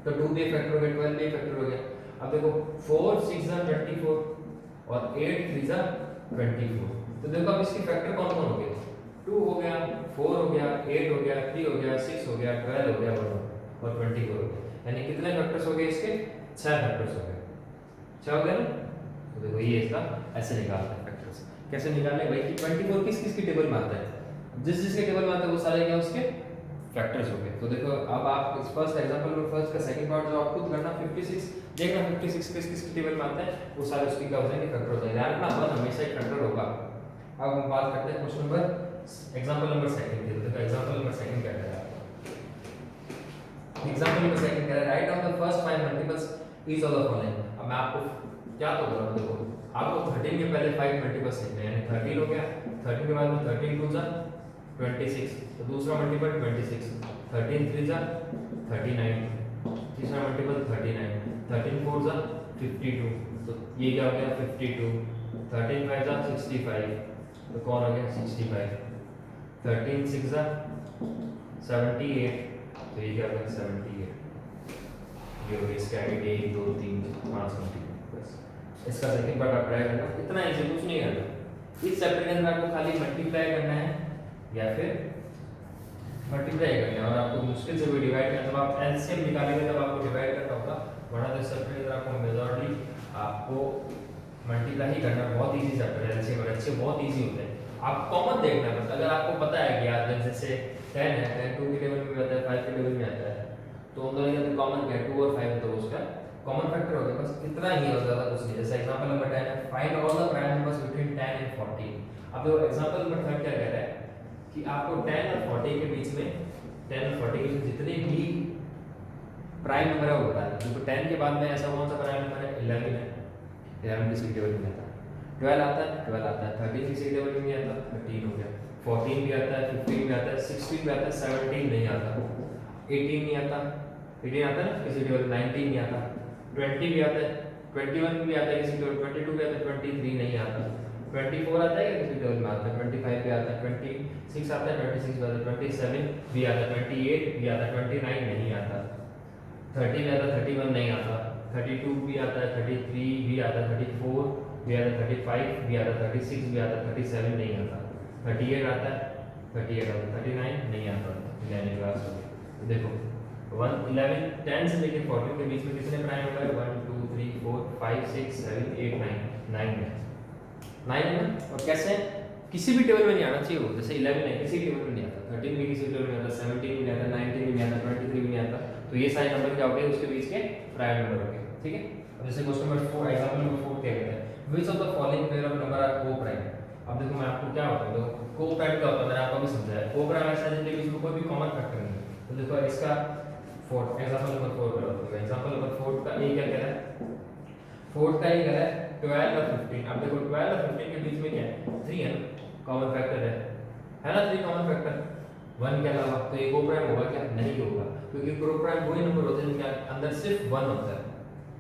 तो 2 भी फैक्टर हो गया, 12 भी फैक्टर हो गया। अब देखो 4 6 24 और 8 3 24। तो देखो अब इसके फैक्टर कौन कौन हो गए? 2 हो गया, 4 हो गया, 8 हो गया, 3 हो गया, 6 हो गया, 12 हो गया और 24 हो गया। यानी कितने फैक्टर्स हो गए इसके? 6 फैक्टर्स हो गए। 6 हो गए ना? तो देखो ये इसका ऐसे निकालते हैं फैक्टर्स। कैसे निकालने भाई? कि 24 किस किस की टेबल में आता है? जिस जिसके टेबल में आता है वो सारे क्या उसके फैक्टर्स हो गए। तो देखो अब आप इस फर्स्ट एग्जांपल में फर्स्ट का सेकंड पार्ट जो आप खुद करना 56 देखना 56 किस किस की टेबल में आता है, वो सारे उसकी क्या हो जाएंगे? फैक्टर हो जाएंगे। यार ना 1 हमेशा एक फैक्टर होगा। अब हम बात करते हैं question number example number second की। देखो एग्जांपल नंबर सेकंड क्या कह रहा है? एग्जांपल नंबर सेकंड कह रहा है write down the first 5 multiples each of the following. अब मैं आपको क्या तो करूंगा, देखो आपको 13 के पहले 5 मल्टीपल्स लिखने हैं, यानी 13 हो गया, 13 के बाद में 13 2 जा 26, तो दूसरा मल्टीपल 26, 13 3 जा 39, तीसरा मल्टीपल 39, 13 4 जा 52, तो ये क्या हो गया 52, 13 5 जा 65, तो कौन हो गया 65, 13 6 जा 78, तो ये क्या हो गया 78। ये हो गया इसका आईडी 1 2 3 5 मल्टीपल। बस इसका सेकंड पार्ट आप ट्राई करना, इतना इजी कुछ नहीं करना। इस चैप्टर के अंदर आपको खाली मल्टीप्लाई करना है या फिर मल्टीप्लाई करना है, और आपको मुश्किल से भी डिवाइड करना है। जब आप एलसीएम निकालेंगे तब आपको डिवाइड करना होगा, वरना तो चैप्टर के अंदर आपको मेजॉरिटी आपको मल्टीप्लाई ही करना है। बहुत इजी चैप्टर है एलसीएम, और अच्छे बहुत इजी होते हैं। आप कॉमन देखना है, अगर आपको पता है कि यार जैसे 10 है, 10 2 के टेबल में भी आता है, 5 के टेबल में आता है, तो उन दोनों के अंदर कॉमन क्या है 2 और 5 है, तो उसका कॉमन फैक्टर हो गया। बस इतना ही है, ज़्यादा कुछ नहीं। जैसे एग्जांपल नंबर 10 है, find all the prime numbers between 10 and 40। अब देखो एग्जांपल नंबर 3 क्या कह रहा है कि आपको 10 और 40 के बीच में 10 और 40 के बीच जितने भी प्राइम नंबर है वो बताना। क्योंकि 10 के बाद में ऐसा कौन सा प्राइम नंबर है? 11 है, 11 किसी टेबल में आता है, 12 आता है, 12 आता है, 13 किसी टेबल में नहीं आता, 13 हो गया, 14 भी आता है, 15 भी आता है, 16 भी आता है, 17 नहीं आता, 18 नहीं आता, 18 आता है ना किसी टेबल में, 19 नहीं आता, 20 भी आता है, 21 भी आता है किसी टेबल, 22 भी आता है, 23 नहीं आता, 24 आता है किसी टेबल में आता है, 25 भी आता है, 26 आता है, 26 भी आता है, 27 भी आता है, 28 भी आता है, 29 नहीं आता, 30 भी आता है, 31 नहीं आता, 32 भी आता है, 33 भी आता है, 34 भी आता है, 35 भी आता है, 36 भी आता है, 37 नहीं आता, 38 आता है, 38 आता है, 39 नहीं आता। यानी क्लास हो देखो 1 11 10 से लेकर 14 के बीच में कितने प्राइम नंबर है? 1 2 3 4 5 6 7 8 9 9 है, 9 है ना। और कैसे किसी भी टेबल में नहीं आना चाहिए वो, जैसे 11 है किसी टेबल में नहीं आता, 13 भी किसी टेबल में नहीं आता, 17 भी नहीं आता, 19 भी नहीं आता, 23 भी नहीं आता। तो ये सारे नंबर क्या हो गए उसके बीच के प्राइम नंबर हो गए। ठीक है, अब जैसे क्वेश्चन नंबर 4 एग्जांपल नंबर 4 क्या कहता है? Which of the following pair of number are coprime. अब देखो मैं आपको आपको क्या होता है, देखो को प्राइम क्या होता है, मैंने आपको अभी समझाया। को प्राइम ऐसा है जिसके बीच में कोई भी कॉमन फैक्टर नहीं है। तो देखो इसका फोर्थ एग्जांपल नंबर 4 करो, तो एग्जांपल नंबर 4 का ए क्या कह रहा है, फोर्थ का ये कह रहा है 12 और 15। अब देखो 12 और 15 के बीच में क्या है, 3 है ना, कॉमन फैक्टर है ना, 3 कॉमन फैक्टर 1 के अलावा। तो ये को प्राइम होगा क्या, नहीं होगा, क्योंकि को प्राइम वही नंबर होते हैं जिनके अंदर सिर्फ 1 होता है।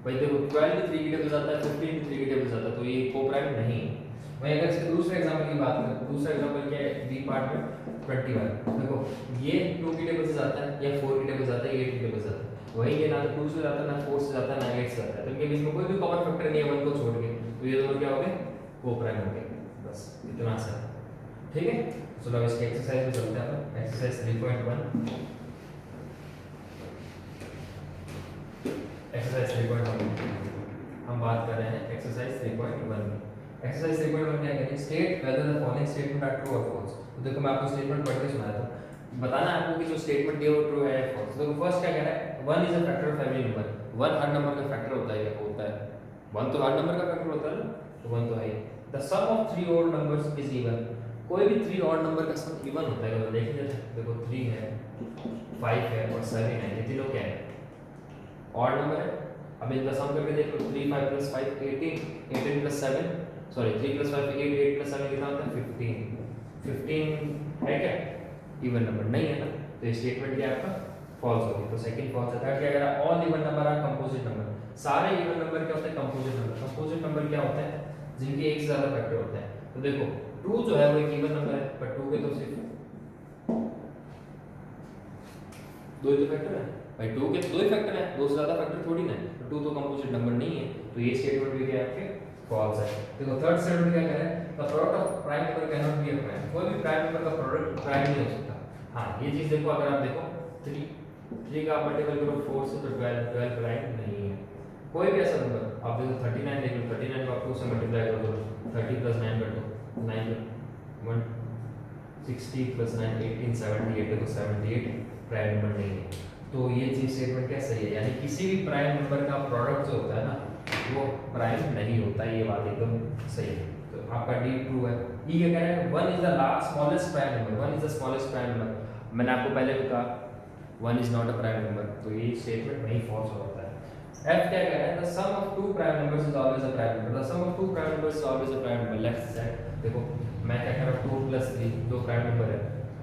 भाई देखो 12 भी 3 के टेबल जाता है, 15 भी 3 के टेबल जाता है, तो ये को प्राइम नहीं है। वहीं अगर इसके दूसरे एग्जांपल की बात करें, दूसरा एग्जांपल क्या है, बी पार्ट में 21। देखो ये 2 की टेबल से जाता है, या 4 की टेबल जाता है, 8 की टेबल से जाता है। वही ये ना तो 2 से जाता है, ना 4 से जाता है, ना 8 से जाता है। तो इनके बीच में कोई भी कॉमन फैक्टर नहीं है 1 को छोड़ के, तो ये दोनों क्या हो गए, को प्राइम हो गए। बस इतना सा, ठीक है। चलो अब इसके एक्सरसाइज में चलते हैं अपन। एक्सरसाइज 3.1, एक्सरसाइज 3.1 हम बात कर रहे हैं एक्सरसाइज 3.1 में। एक्सरसाइज 3.1 क्या कहते हैं, state whether the following statement are true और फॉल्स। तो देखो मैं आपको स्टेटमेंट पढ़ के सुनाया था, बताना है आपको कि जो स्टेटमेंट है वो ट्रू है या फॉल्स। देखो फर्स्ट क्या कह रहा है, 1 is a factor of every number. 1 her number का फैक्टर होता है, या होता है 1 तो हर नंबर का फैक्टर होता है ना, तो 1 तो है। The sum of 3 odd numbers is even. कोई भी 3 ऑड नंबर का सम इवन होता है। अगर देखिए देखो 3 है, 5 है और 7 है, ये तीनों क्या है, ऑड नंबर है। अब इनका सम करके देख लो, 3 5 + 5 18, 18 + 7 सॉरी 3 + 5 8, 8 + 7 कितना होता है 15। 15 है क्या इवन नंबर, नहीं है ना, तो ये स्टेटमेंट क्या है आपका फॉल्स होगी। तो सेकंड फॉल्स है। थर्ड क्या कह रहा है, all even number are composite number. सारे इवन नंबर क्या होते हैं, कंपोजिट नंबर। कंपोजिट नंबर क्या होते हैं, जिनके एक से ज्यादा फैक्टर होते हैं। तो देखो 2 जो है वो एक इवन नंबर है, पर 2 के तो सिर्फ 2 ही तो फैक्टर है भाई, 2 के 2 ही फैक्टर है, 2 से ज्यादा फैक्टर थोड़ी ना है। तो 2 तो कंपोजिट नंबर नहीं है, तो ये स्टेटमेंट भी क्या है आपके फॉल्स है। देखो थर्ड स्टेटमेंट क्या कह रहा है, the product of prime number can not be a prime. कोई भी प्राइम नंबर का प्रोडक्ट प्राइम नहीं हो सकता। हां ये चीज देखो, अगर आप देखो 3 का मल्टीपल करो 4 से, तो 12 प्राइम नहीं है। कोई भी ऐसा नंबर आप देखो 39 देख लो, 39 को आप 2 से मल्टीप्लाई कर दो, 30 + 9 कर दो, 9 1 60 + 9 18 78 है, तो 78 प्राइम नंबर नहीं है। तो ये चीज स्टेटमेंट क्या सही है, यानी किसी भी प्राइम नंबर का प्रोडक्ट जो होता है ना वो प्राइम नहीं होता, ये बात एकदम सही है। तो आपका डी ट्रू है। ई क्या कह रहा है, 1 is the last smallest prime number. 1 is the smallest prime number. मैंने आपको पहले भी कहा 1 is not a prime number, तो ये स्टेटमेंट नहीं फॉल्स हो जाता है। एफ क्या कह रहा है, the sum of 2 prime numbers is always a prime number. The sum of 2 prime numbers is always a prime number. Left side देखो मैं क्या कर रहा हूं, 2 + 3 दो प्राइम नंबर है,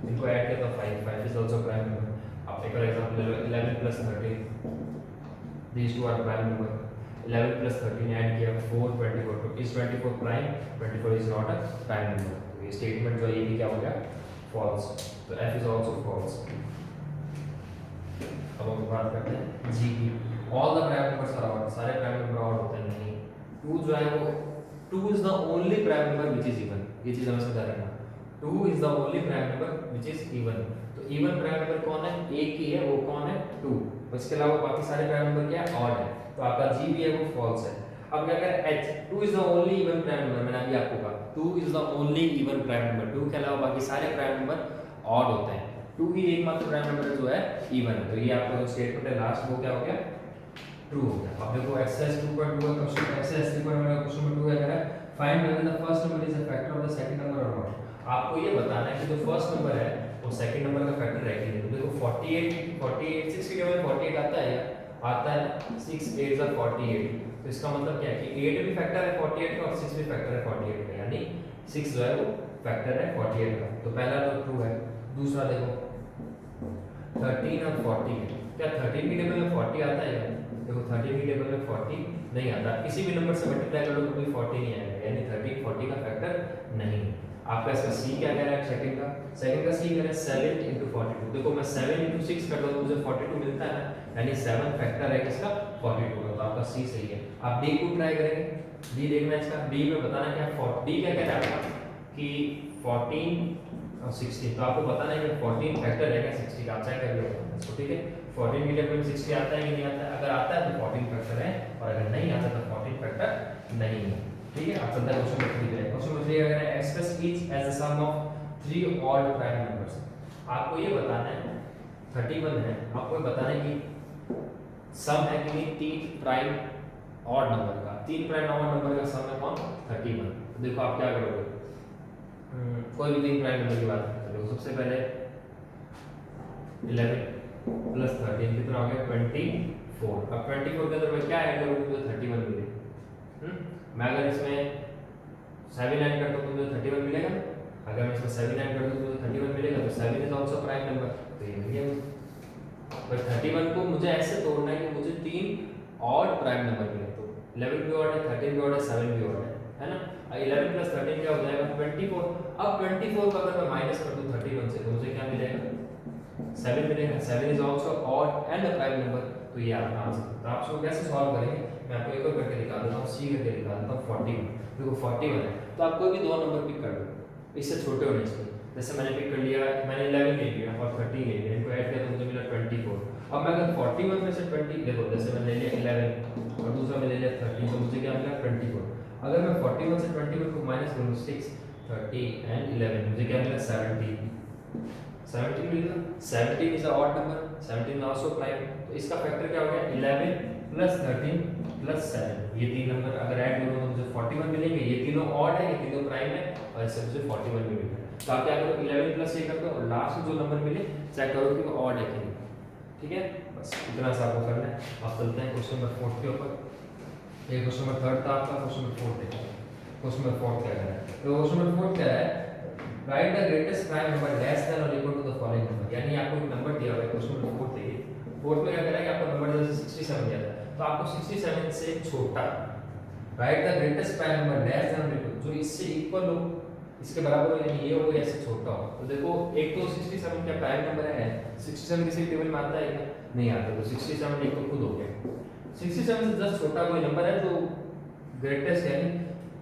इनको ऐड किया तो 5 इज आल्सो प्राइम नंबर। अब एक और एग्जांपल ले लो, 11 + 13 these two are prime number। 11 + 13 add किया 4 24, तो is 24 prime, 24 is not a prime number। तो ये स्टेटमेंट जो है ये भी क्या हो गया फॉल्स। तो f is also false। अब हम बात करते हैं g की। All the prime numbers are odd. सारे प्राइम नंबर ऑड होते हैं नहीं। 2 जो है वो 2 is the only prime number which is even। ये चीज हमें समझ रखना, 2 is the only prime number which is even। तो इवन प्राइम नंबर कौन है, एक ही है, वो कौन है 2। इसके अलावा बाकी सारे प्राइम नंबर क्या है ऑड है, तो आपका जी भी है वो फॉल्स है। अब क्या करें h, 2 is the only even prime number. मैंने अभी आपको कहा 2 is the only even prime number. 2 के अलावा बाकी सारे प्राइम नंबर ऑड होते हैं, 2 ही एकमात्र प्राइम नंबर जो है इवन है। तो ये आपका जो स्टेटमेंट है लास्ट वो क्या हो गया ट्रू हो गया। अब देखो एक्सरसाइज 2.2 का क्वेश्चन, एक्सरसाइज 3.1 का क्वेश्चन नंबर 2 क्या कह रहा है, find whether the first number is a factor of the second number और नॉट। आपको ये बताना है कि जो फर्स्ट नंबर है वो सेकंड नंबर का फैक्टर है कि नहीं। तो देखो 48 6 की जगह 48 आता है, आता है 6 8 are 48। तो इसका मतलब क्या है कि 8 भी फैक्टर है 48 का और 6 भी फैक्टर है 48 का, यानी 6 जो है वो फैक्टर है 48 का। तो पहला तो ट्रू है। दूसरा देखो 13 और 40 है, क्या 13 की टेबल में 40 आता है? देखो 13 की टेबल में 40 नहीं आता, किसी भी नंबर से मल्टीप्लाई कर लो तो भी 40 नहीं आएगा, यानी 13 40 का फैक्टर नहीं। आपका इसका सी क्या कह रहा है, सेकंड का सी कह रहा है 7 × 42। देखो मैं 7 × 6 कर दूं तो मुझे 42 मिलता है ना, यानी 7 फैक्टर है किसका 42 का। तो आपका सी सही है। आप डी को ट्राई करेंगे, डी देखना है इसका, डी में बताना क्या डी क्या कह रहा है आपका कि 14 और 16। तो आपको बताना है कि 14 फैक्टर है क्या 60 का, आप चेक कर लो इसको, ठीक है। 14 की टेबल में 60 आता है कि नहीं आता है, अगर आता है तो 14 फैक्टर है, और अगर नहीं आता तो 14 फैक्टर नहीं है, ठीक है। आप चलता है क्वेश्चन नंबर 3 पे। क्वेश्चन नंबर 3 अगर है express each as the sum of 3 odd prime numbers. आपको ये बताना है 31 है, आपको ये बताना है कि सम है कि नहीं 3 प्राइम ऑड नंबर का, 3 प्राइम ऑड नंबर का सम है कौन 31। तो देखो आप क्या करोगे, कोई भी 3 प्राइम नंबर की बात करते हैं। सबसे पहले 11 प्लस 13 कितना हो गया 24। अब 24 के अंदर मैं क्या ऐड करूँगा तो 31 मिलेगा। मैं अगर इसमें 7 ऐड करता हूँ तो मुझे 31 मिलेगा। अगर मैं इसमें 7 ऐड करता हूँ तो 31 मिलेगा। तो 7 इज ऑल्सो प्राइम नंबर, तो ये मिल गया। पर 31 को मुझे ऐसे तोड़ना है कि मुझे 3 ऑड प्राइम नंबर मिले। तो 11 भी ऑड है, 13 भी ऑड है, 7 भी ऑड है ना। 11 प्लस 13 क्या हो जाएगा 24। अब 24 को अगर मैं माइनस कर दूं 31 से तो मुझे क्या मिलेगा 7 मिलेगा। 7 is also odd and a prime number, तो ये आपका आंसर। तो आप इसको कैसे सॉल्व करेंगे, मैं आपको एक और करके दिखा देता हूं। सी करके दिखा देता हूं 41। देखो 41 है तो आप कोई भी दो नंबर पिक कर लो, इससे छोटे होने चाहिए। जैसे मैंने पिक कर लिया, मैंने 11 ले लिया और 13 ले लिया, इनको ऐड किया तो मुझे मिला 24। अब मैं अगर 41 में से 20 देखो, जैसे मैंने ले लिया 11 और दूसरा में ले लिया 13, तो मुझे क्या मिला 24। अगर मैं 41 से 21 को माइनस करूं 6 30 एंड 11, मुझे क्या मिला 17 मिलेगा। 17 is a odd number, 17 is also prime. तो इसका फैक्टर क्या हो गया 11 प्लस 13 प्लस 7। ये तीन नंबर अगर ऐड करूं तो मुझे 41 मिलेंगे। ये तीनों ऑड है, ये तीनों प्राइम है और इससे मुझे 41 भी मिलेगा। तो आप क्या करो 11 प्लस ये कर दो और लास्ट में जो नंबर मिले चेक करो कि वो ऑड है कि नहीं। ठीक है, बस इतना सा आपको करना है। आप चलते हैं क्वेश्चन नंबर 4 के ऊपर। ये क्वेश्चन नंबर 3 था आपका, क्वेश्चन नंबर 4 देखो। क्वेश्चन नंबर 4 क्या है, तो क्वेश्चन नंबर 4 क्या है, write the greatest prime number less than or equal to the following number. यानी आपको एक नंबर दिया हुआ है क्वेश्चन नंबर 4 देखिए। 4 में क्या करें कि आपको नंबर जैसे 67 दिया था, तो आपको 67 से छोटा right the greatest prime number less than or equal, जो इससे इक्वल हो, इसके बराबर हो, यानी ये हो या इससे छोटा हो। तो देखो एक तो 67 क्या प्राइम नंबर है, 67 किसी टेबल में आता है क्या, नहीं आता। तो 67 एक तो खुद हो गया। 67 से जस्ट छोटा कोई नंबर है तो ग्रेटेस्ट यानी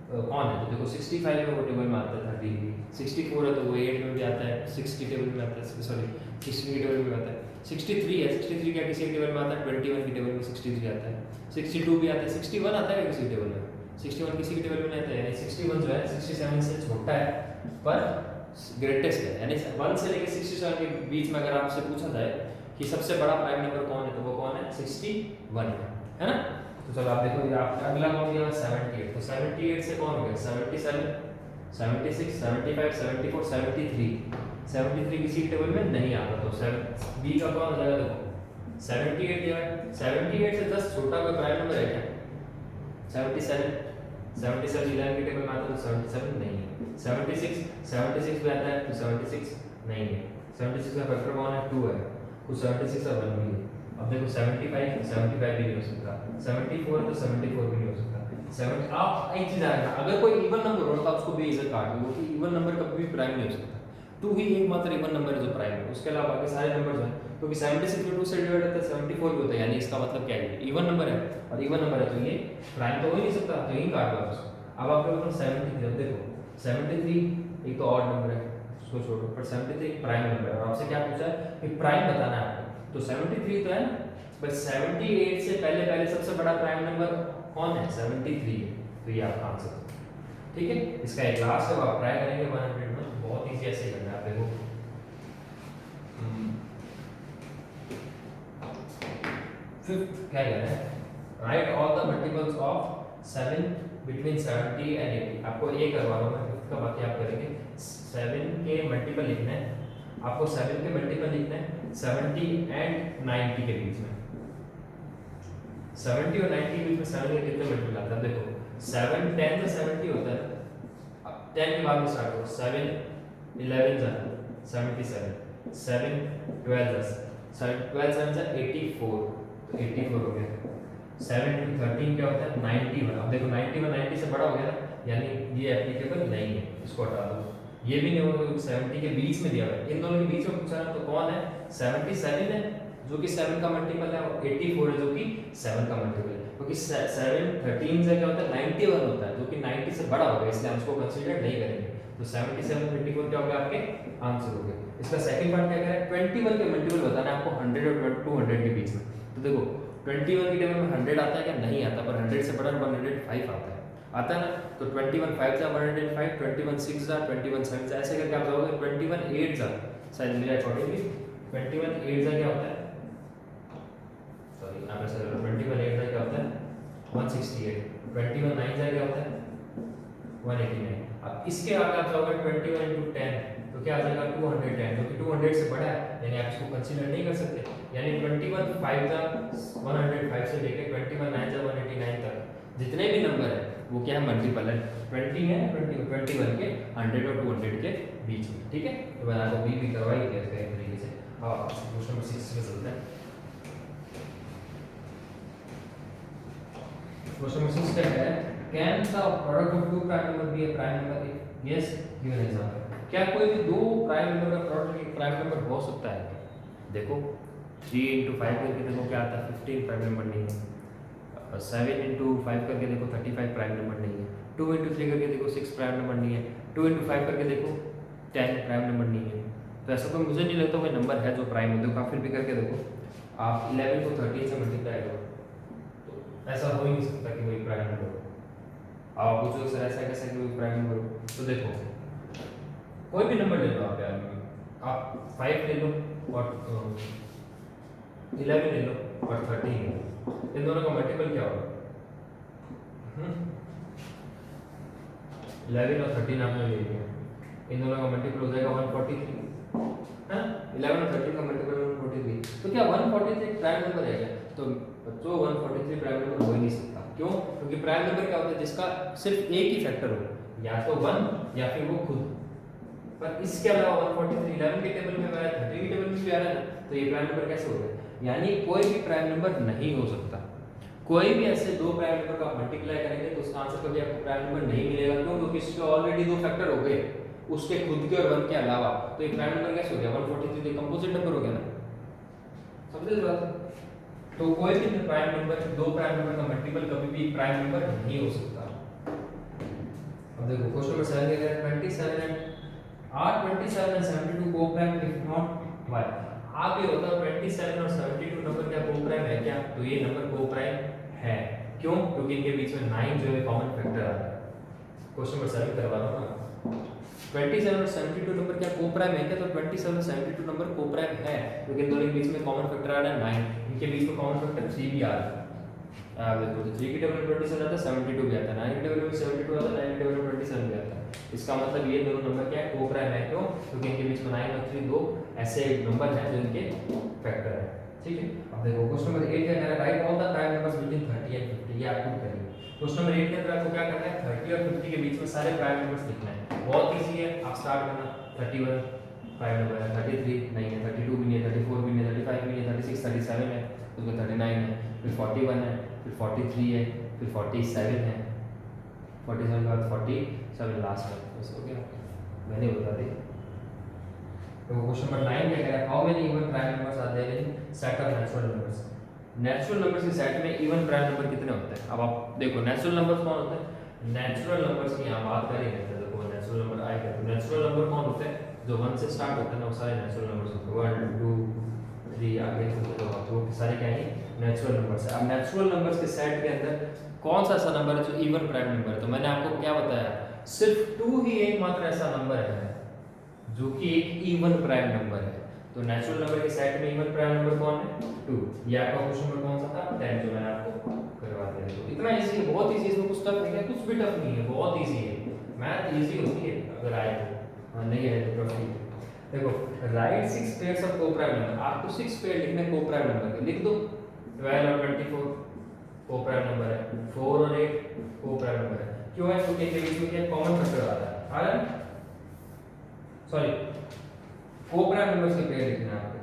कौन है, तो देखो 65 है वो टेबल में आता है 30, 64 है तो वो 8 में भी आता है, 60 टेबल में आता है, सॉरी 60 की टेबल में आता है। 63 है, 63 क्या किसी टेबल में आता है, 21 की टेबल में 63 आता है, 62 भी आता है, 61 आता है किसी टेबल में, 61 किसी की टेबल में नहीं आता है। यानी 61 जो है 67 से छोटा है पर ग्रेटेस्ट है। यानी 1 से लेकर 67 के बीच में अगर आपसे पूछा जाए कि सबसे बड़ा प्राइम नंबर कौन है, तो वो कौन है 61 है ना। तो चलो आप देखो, ये आप अगला कौन दिया 78। तो 78 से कौन हो गया 77, 76, 75, 74, 73। 73 किसी टेबल में नहीं आता, तो बी का कौन हो जाएगा, देखो 78 दिया है। 78 से 10 छोटा कोई प्राइम नंबर है क्या 77, 77 11 की टेबल में आता है तो 77 नहीं है। 76 भी आता है तो 76 नहीं है। 76 का फैक्टर कौन है 2 है, तो 76 का 1 भी है। अब देखो 75 भी नहीं हो सकता, 74 तो 74 भी नहीं हो सकता। 7 आप एक चीज आएगा, अगर कोई इवन नंबर हो तो आप उसको बेइज्जत काट दो कि इवन नंबर कभी भी प्राइम नहीं हो सकता। 2 ही एकमात्र इवन नंबर है जो प्राइम है, उसके अलावा बाकी सारे नंबर जो है, क्योंकि 76 को 2 से डिवाइड होता है 74 भी होता है, यानी इसका मतलब क्या है इवन नंबर है और इवन नंबर है तो ये प्राइम तो हो ही नहीं सकता, तो यही काट दो आप उसको। अब आप लोगों ने 73 देखो 73 एक तो ऑड नंबर है उसको छोड़ो, पर 73 प्राइम नंबर है और आपसे क्या पूछा है कि प्राइम बताना है आपको। तो 73 तो है ना, बट 78 से पहले सबसे बड़ा प्राइम नंबर कौन है 73 है, तो ये आपका आंसर है। ठीक है, इसका एक लास्ट है, आप ट्राई करेंगे 100 में, बहुत इजी ऐसे करना है। आप देखो फिफ्थ क्या कहना है, right all the multiples of 7 between 70 and 80। आपको ये करवा रहा हूं मैं फिफ्थ का, बाकी आप करेंगे। 7 के मल्टीपल लिखना है आपको, 7 के मल्टीपल लिखना है 70 एंड 90 के बीच में। 70 और 90 के बीच में 7 के कितने मल्टीपल आता है, देखो 7 10 से 70 होता है। अब 10 के बाद में स्टार्ट करो, 7 11 जा 77, 7 12 जा 12 7 जा 84, तो 84 हो गया। 7 into 13 क्या होता है 91। अब देखो 91 90 से बड़ा हो गया ना, यानी ये एप्लीकेबल नहीं है, इसको हटा दो। ये भी नहीं होगा क्योंकि 70 के बीच में दिया हुआ है, इन दोनों के बीच में पूछा है तो कौन है 77 है जो कि 7 का मल्टीपल है, और 84 है जो कि 7 का मल्टीपल है। क्योंकि 7 13 से क्या होता है 91 होता है जो कि 90 से बड़ा होगा, इसलिए हम इसको कंसीडर नहीं करेंगे। तो 77 24 क्या हो गया आपके आंसर हो गए। इसका सेकंड पार्ट क्या कह रहा है 21 के मल्टीपल बताना है आपको 100 और 200 के बीच में। तो देखो 21 की टेबल में 100 आता है क्या, नहीं आता, पर 100 से बड़ा 105 आता है ना। तो 21 5 जा 105, 21 6 जा 21 7 जा, ऐसे करके आप जाओगे 21 8 जा, शायद मेरे अकॉर्डिंगली 21 8 जा क्या होता है, सॉरी यहाँ पे सर 21 8 जा क्या होता है 168, 21 9 जा क्या होता है 189, अब इसके आगे आप जाओगे 21 इंटू 10 तो क्या आ जाएगा 210, जो कि 200 से बड़ा है, यानी आप इसको कंसीडर नहीं कर सकते। यानी 21 5 जा 105 से लेके 21 9 जा 189 तक जितने भी नंबर है वो क्या है, मल्टीपल है। 20 है 21 के 100 और 200 के बीच में, ठीक है। तो मैंने आपको भी करवाई दिया इसका एक तरीके से। क्वेश्चन नंबर 6 में चलते हैं। क्वेश्चन नंबर 6 क्या है, can the product of two prime number be a prime number? Yes, given example. क्या कोई भी दो प्राइम नंबर का प्रोडक्ट एक प्राइम नंबर हो सकता है? देखो 3 इंटू 5 करके देखो क्या आता है, 15 प्राइम नंबर नहीं है। 7 इंटू 5 करके देखो 35 प्राइम नंबर नहीं है। 2 इंटू 3 करके देखो 6 प्राइम नंबर नहीं है। 2 इंटू 5 करके देखो 10 प्राइम नंबर नहीं है। तो ऐसा कोई मुझे नहीं लगता कोई नंबर है जो प्राइम हो। देखो आप फिर भी करके देखो, आप 11 को 13 से मल्टीप्लाई करो तो ऐसा हो ही नहीं सकता कि वही प्राइम नंबर हो। आप पूछो सर ऐसा कैसे कि वही प्राइम नंबर हो? तो देखो कोई भी नंबर ले लो आप यार, आप 5 ले लो और 11 ले लो और 13 ले लो, इन दोनों का मल्टीपल क्या होगा? 11 और 13 आपने ले लिया, इन दोनों का मल्टीपल हो जाएगा 143 है। 11 और 13 का मल्टीपल 143। तो क्या 143 एक प्राइम नंबर है क्या? तो बच्चों 143 प्राइम नंबर हो ही नहीं सकता। क्यों? क्योंकि प्राइम नंबर क्या होता है जिसका सिर्फ एक ही फैक्टर हो, या तो 1 या फिर वो खुद। पर इसके अलावा 143 11 के टेबल में आ रहा है, 30 के टेबल में भी आ रहा है, तो ये प्राइम नंबर कैसे हो गया? यानी कोई भी प्राइम नंबर नहीं हो सकता। कोई भी ऐसे दो प्राइम नंबर का मल्टीप्लाई करेंगे तो उसका आंसर कभी आपको प्राइम नंबर नहीं मिलेगा। क्यों? क्योंकि इसके ऑलरेडी दो फैक्टर हो गए, उसके खुद के और 1 के अलावा। तो ये प्राइम नंबर कैसे हो गया? 143 तो कंपोजिट नंबर हो गया ना, समझे इस बात? तो कोई भी प्राइम नंबर, दो प्राइम नंबर का मल्टीपल कभी भी प्राइम नंबर नहीं हो सकता। अब देखो क्वेश्चन नंबर 7 है 27 and are 27 and 72 co-prime? if not why? आप ये बताओ 27 और 72 नंबर क्या co-prime है क्या? तो ये नंबर co-prime है। क्यों? क्योंकि इनके बीच में 9 जो है कॉमन फैक्टर आ रहा है। क्वेश्चन नंबर 7 करवा रहा हूं ना। 27 और 72 नंबर क्या co-prime है क्या? तो 27 और 72 नंबर co-prime है क्योंकि इन दोनों के बीच में कॉमन फैक्टर आ रहा है 9, इनके बीच में कॉमन फैक्टर 3 भी आ रहा है। देखो तो 3 की टेबल में 27 आता है, 72 भी आता है, 9 की टेबल में 72 आता है, 9 की टेबल में 27 भी आता है। इसका मतलब ये दोनों नंबर क्या है? को-प्राइम है। क्यों? क्योंकि इनके बीच में 9 और 3 दो ऐसे नंबर हैं जो इनके फैक्टर है। ठीक है। अब देखो क्वेश्चन नंबर 8 क्या कह रहा है, right all the prime numbers between 30 and 50। ये आप खुद करिए। क्वेश्चन नंबर 8 के अंदर आपको क्या करना है, 30 और 50 के बीच में सारे प्राइम नंबर्स लिखना है। बहुत इजी है, आप स्टार्ट करना। 31 प्राइम नंबर है, 33 नहीं है, 32 भी नहीं है, 34 भी नहीं है, 35 भी नहीं है, 36 37 है, उसमें 39 है, फिर 41 है, फिर 43 है, फिर 47 है, 47 के बाद 47 लास्ट में। बस हो गया, मैंने बता दी। तो क्वेश्चन नंबर 9 क्या कह रहा है, how many even prime numbers are there in set of natural numbers? Natural numbers के सेट में इवन प्राइम नंबर कितने होते हैं? अब आप देखो नेचुरल नंबर्स कौन होते हैं? नेचुरल नंबर्स की यहाँ बात करेंगे तो देखो नेचुरल नंबर आएगा तो नेचुरल नंबर कौन होते हैं? जो 1 से स्टार्ट होते हैं ना, वो सारे नेचुरल नंबर्स होते हैं। 1 2 3 आगे चलते हो तो वो सारे क्या है? नेचुरल नंबर्स है। अब नेचुरल नंबर्स के सेट के अंदर कौन सा ऐसा नंबर है जो इवन प्राइम नंबर है? तो मैंने आपको क्या बताया, सिर्फ 2 ही एकमात्र ऐसा नंबर है जो कि एक इवन प्राइम नंबर है। तो नेचुरल नंबर के सेट में इवन प्राइम नंबर कौन है? 2। ये आपका क्वेश्चन नंबर कौन सा था? 10, जो मैंने आपको करवा दिया। तो इतना इजी है, बहुत इजी है, इसमें कुछ टफ नहीं है, कुछ भी टफ नहीं है, बहुत इजी है। मैथ इजी होती है अगर आए तो, नहीं है तो टफ नहीं। देखो right 6 pairs of co-prime number, आपको 6 पेयर लिखने को-प्राइम नंबर के, लिख दो। 12 और 24 को-प्राइम नंबर है, 4 और 8 को-प्राइम नंबर है। क्यों है? क्योंकि इनके बीच में क्या कॉमन फैक्टर आ रहा है। आ रहा है? सॉरी, को-प्राइम नंबर्स के पेयर लिखना है आपको।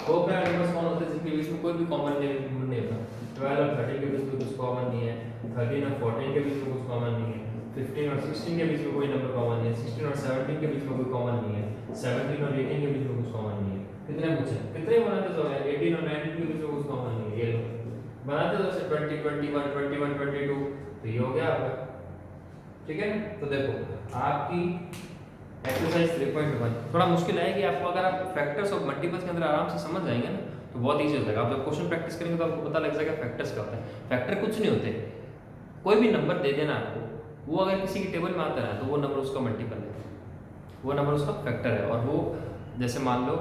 को-प्राइम नंबर्स कौन होते हैं? जिनके बीच में कोई भी कॉमन नंबर नहीं होता। 12 और 13 के बीच में कुछ कॉमन नहीं है, 13 और 14 के बीच में कुछ कॉमन नहीं है, 15 और 16 के बीच में कोई नंबर कॉमन नहीं है, 16 और 17 के बीच में कोई कॉमन नहीं है, 17 और 18 के बीच में कुछ कॉमन नहीं है। कितने पूछे? कितने बनाते जाओ यार? 18 और 19 के बीच में कुछ कॉमन नहीं है। ये लो बनाते जाओ, 20 21 21 22, तो ये हो गया आपका। ठीक है, तो देखो आपकी एक्सरसाइज 3.1 थोड़ा मुश्किल है कि आपको अगर आप फैक्टर्स और मल्टीपल्स के अंदर आराम से समझ जाएंगे ना तो बहुत ईजी हो जाएगा। आप जब क्वेश्चन प्रैक्टिस करेंगे तो आपको पता लग जाएगा फैक्टर्स क्या होता है। फैक्टर कुछ नहीं होते, कोई भी नंबर दे देना आपको, वो अगर किसी की टेबल में आता है तो वो नंबर उसका मल्टीपल है, वो नंबर उसका फैक्टर है। और वो जैसे मान लो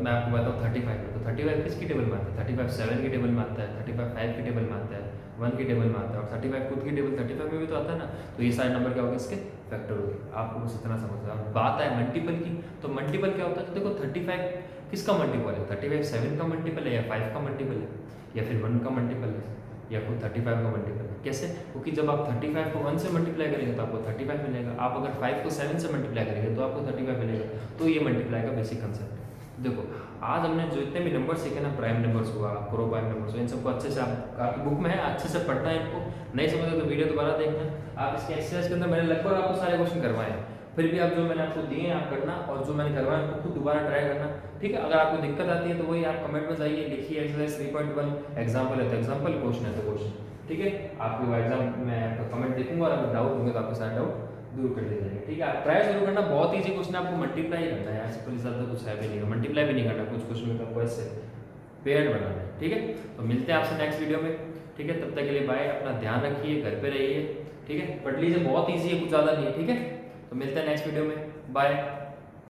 मैं आपको बताता हूँ 35 है, तो 35 किसकी टेबल में आता है? 35 7 की टेबल में आता है, 35 5 की टेबल में आता है, 1 की टेबल में आता है, और 35 खुद की टेबल 35 में भी तो आता है ना। तो ये सारे नंबर क्या हो गए इसके फैक्टर हो गए। आपको बस इतना समझना है। बात है मल्टीपल की, तो मल्टीपल क्या होता है, तो देखो 35 किसका मल्टीपल है, 35 7 का मल्टीपल है, या 5 का मल्टीपल है, या फिर 1 का मल्टीपल है, या खुद 35 का मल्टीपल है। कैसे? क्योंकि जब आप 35 को 1 से मल्टीप्लाई करेंगे तो आपको 35 मिलेगा, आप अगर 5 को 7 से मल्टीप्लाई करेंगे तो आपको 35 मिलेगा। तो ये मल्टीप्लाई का बेसिक कंसेप्ट है। देखो आज हमने जो इतने भी नंबर सीखे ना, प्राइम नंबर्स हुआ, प्रो प्राइम नंबर्स हुआ, इन सबको अच्छे से आपकी बुक में है, अच्छे से पढ़ना है इनको। नहीं समझे तो वीडियो दोबारा देखना। आप इसके एक्सरसाइज के अंदर मैंने लगभग आपको सारे क्वेश्चन करवाए हैं, फिर भी आप जो मैंने आपको दिए हैं आप करना, और जो मैंने करवाया उनको खुद दोबारा ट्राई करना, ठीक है। अगर आपको दिक्कत आती है तो वही आप कमेंट में जाइए, लिखिए एक्सरसाइज 3.1 एग्जाम्पल है तो एग्जाम्पल, क्वेश्चन है तो क्वेश्चन, ठीक है। आपको एग्जाम में आपका कमेंट देखूंगा, और अगर डाउट होंगे तो आपके सारे डाउट दूर कर दिए जाएंगे, ठीक है। आप ट्राई जरूर करना, बहुत ईजी क्वेश्चन है, आपको मल्टीप्लाई करना है यार, सिंपल ज़्यादा कुछ है भी नहीं, मल्टीप्लाई भी नहीं करना, कुछ क्वेश्चन में आपको ऐसे पेयर बनाना है, ठीक है। तो मिलते हैं आपसे नेक्स्ट वीडियो में, ठीक है। तब तक के लिए बाय, अपना ध्यान रखिए, घर पे रहिए, ठीक है। पढ़ लीजिए, बहुत ईजी है, कुछ ज़्यादा नहीं है, ठीक है। तो मिलते हैं नेक्स्ट वीडियो में, बाय।